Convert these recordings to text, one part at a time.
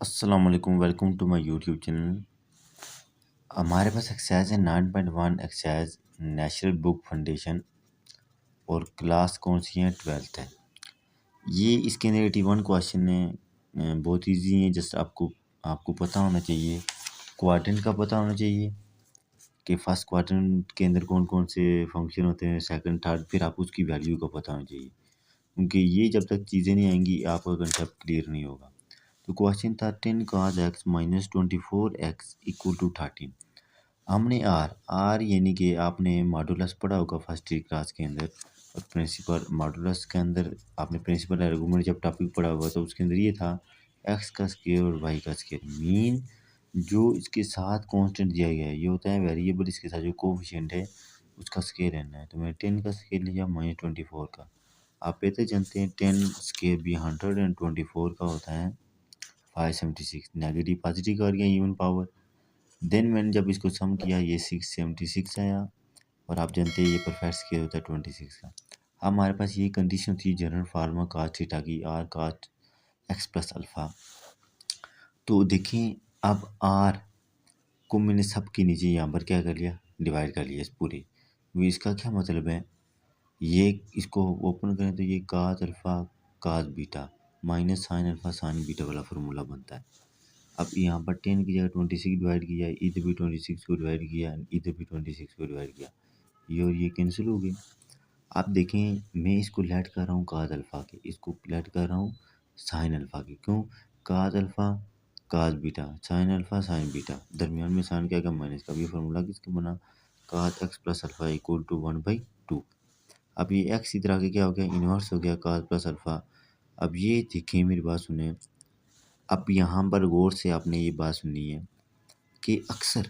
अस्सलाम वालेकुम, welcome to my YouTube channel. हमारे पास एक्सरसाइज है 9.1 एक्सरसाइज नेचुरल बुक फाउंडेशन और क्लास कौन सी है 12th है। ये इसके अंदर 81 क्वेश्चन है। बहुत इजी है। जस्ट आपको आपको पता होना चाहिए, क्वाड्रेंट का पता होना चाहिए कि फर्स्ट क्वाड्रेंट के अंदर कौन कौन से फंक्शन होते हैं, सेकंड थर्ड, फिर आपको उसकी वैल्यू का पता होना चाहिए, क्योंकि ये जब तक चीज़ें नहीं आएंगी आपका कंसेप्ट क्लियर नहीं होगा। तो क्वेश्चन था 10 cos x minus 24x equal to 13। हमने आर यानी कि आपने मॉडुलस पढ़ा होगा फर्स्ट क्लास के अंदर, और प्रिंसिपल मॉडुलस के अंदर आपने प्रिंसिपल आर्गूमेंट जब टॉपिक पढ़ा होगा तो उसके अंदर ये था एक्स का स्क्वायर और वाई का स्क्वायर। मीन जो इसके साथ कांस्टेंट दिया गया है ये होता है वेरिएबल, इसके साथ जो कोफिशिएंट है उसका स्क्वायर रहना है। तो मैंने 10 का स्क्वायर लिया माइनस 24 का। आप पहले जानते हैं 10 स्क्वायर भी 100 एंड 24 का होता है 576। नेगेटिव पॉजिटिव कर गया इवन पावर। देन मैंने जब इसको सम किया ये 676 आया, और आप जानते हैं ये परफेक्ट स्क्वायर होता है 26 का। हमारे पास ये कंडीशन थी जनरल फार्मा कास्ट थीटा की, r cos x plus alpha. तो देखें अब आर को मैंने सब के नीचे यहाँ पर क्या कर लिया, डिवाइड कर लिया इस पूरे। तो इसका क्या मतलब है, ये इसको ओपन करें तो ये cos alpha cos beta minus sine alpha sine beta वाला फार्मूला बनता है। अब यहाँ पर 10 की जगह 26 डिवाइड किया, इधर भी 26 को डिवाइड किया, इधर भी 26 को डिवाइड किया, ये और ये कैंसिल हो गए। आप देखें मैं इसको लेट कर रहा हूँ काज अल्फ़ा के, इसको लेट कर रहा हूँ साइन अल्फ़ा के। क्यों, काज अल्फ़ा काज beta sine alpha sine beta, दरमियान में साइन क्या माइनस का। ये फार्मूला किसका बना, cos x plus alpha equal to 1/2। अब ये एक्स इधर आके क्या हो गया, इन्वर्स हो गया काज प्लस अल्फ़ा। अब ये देखें मेरी बात सुने, अब यहाँ पर गौर से आपने ये बात सुननी है कि अक्सर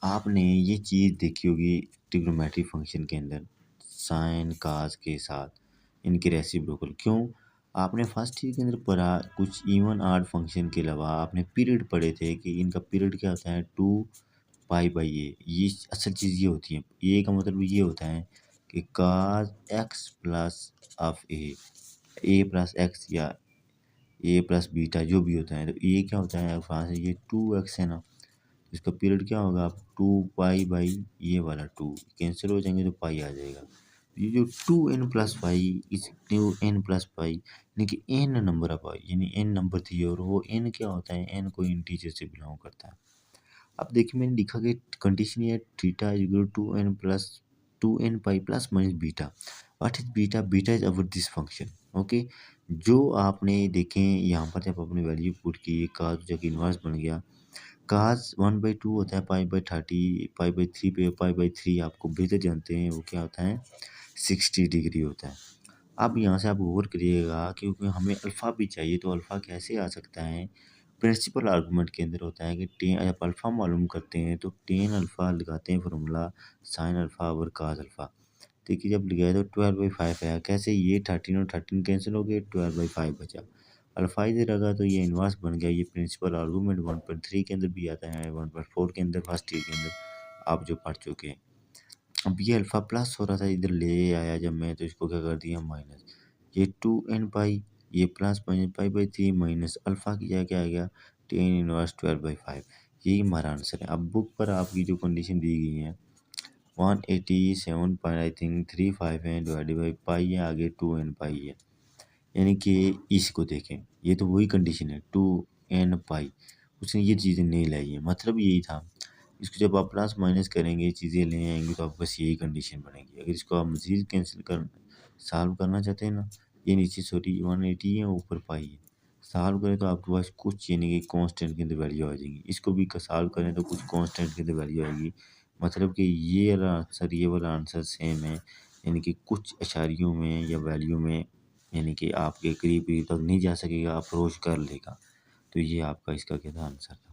आपने ये चीज़ देखी होगी ट्रिग्नोमेट्री फंक्शन के अंदर साइन काज के साथ इनके रेसिप्रोकल। क्यों, आपने फर्स्ट ईयर के अंदर पढ़ा कुछ इवन आर्ड फंक्शन के अलावा आपने पीरियड पढ़े थे कि इनका पीरियड क्या होता है 2 पाई बाई ए। ये असल चीज़ ये होती है, ए का मतलब ये होता है कि काज x plus of A plus x या ए प्लस बीटा जो भी होता है। तो ये क्या होता है, वहाँ से ये 2x है ना, इसका पीरियड क्या होगा, आप 2 पाई बाई ये वाला 2 कैंसिल हो जाएंगे तो पाई आ जाएगा। ये जो 2n+पाई इस 2n+पाई यानी कि n नंबर ऑफ पाई यानी n नंबर थी, और वो n क्या होता है, n कोई इंटीजर से बिलोंग करता है। अब देखिए मैंने लिखा कि कंडीशन ये theta is equal to n pi plus minus beta. What is beta, beta is our this function. Okay, जो आपने देखें यहाँ पर जब आपने वैल्यू पुट की काज जगह इन्वर्स बन गया। काज 1/2 होता है पाई/30, पाई/3 पे पाई/3 आपको बेहतर जानते हैं वो क्या होता है 60 डिग्री होता है। अब यहाँ से आप गौर करिएगा क्योंकि हमें अल्फ़ा भी चाहिए, तो अल्फ़ा कैसे आ सकता है, प्रिंसिपल आर्गूमेंट के अंदर होता है कि टेन जब अल्फ़ा मालूम करते हैं तो टेन अल्फ़ा लगाते हैं फार्मूला साइन अल्फ़ा और काज अल्फ़ा। देखिए जब लगाया तो 12/5 आया। कैसे, ये 13 और 13 कैंसिल हो गए, 12/5 बचा। अल्फ़ा इधर लगा तो ये इन्वर्स बन गया। ये प्रिंसिपल आर्गूमेंट 1.3 के अंदर भी आता है, 1.4 के अंदर, फर्स्ट ईयर के अंदर आप जो पढ़ चुके हैं। अब ये अल्फ़ा प्लस हो रहा था, इधर ले आया जब मैं तो इसको क्या कर दिया माइनस। ये 2n पाई ये प्लस माइनस पाई/3 माइनस अल्फ़ा की जगह क्या आ गया 10 इनवर्स 12/5। यही हमारा आंसर है। अब बुक पर आपकी जो कंडीशन दी गई है 187 पॉइंट आई थिंक 35 है, डिवाइडेड बाई पाई है, आगे 2n पाई है। यानी कि इसको देखें, ये तो वही कंडीशन है 2n पाई, उसने ये चीज़ें नहीं लाई है, मतलब यही था। इसको जब आप प्लस माइनस करेंगे चीज़ें ले आएंगे तो आपके पास यही कंडीशन बनेगी। अगर इसको आप मज़ीद कैंसिल कर सॉल्व करना चाहते हैं ना, ये नीचे सॉरी 180 है, ऊपर पाई है, सॉल्व करें तो आपके पास कुछ यानी कि कांस्टेंट के अंदर वैल्यू आ जाएगी। इसको भी सॉल्व करें तो कुछ कांस्टेंट के अंदर वैल्यू आएगी। मतलब कि ये वाला आंसर ये वाला आंसर सेम है, यानी कि कुछ अशारियों में या वैल्यू में यानी कि आपके करीब करीब तक नहीं जा सकेगा, अप्रोच कर लेगा। तो ये आपका इसका क्या था आंसर था।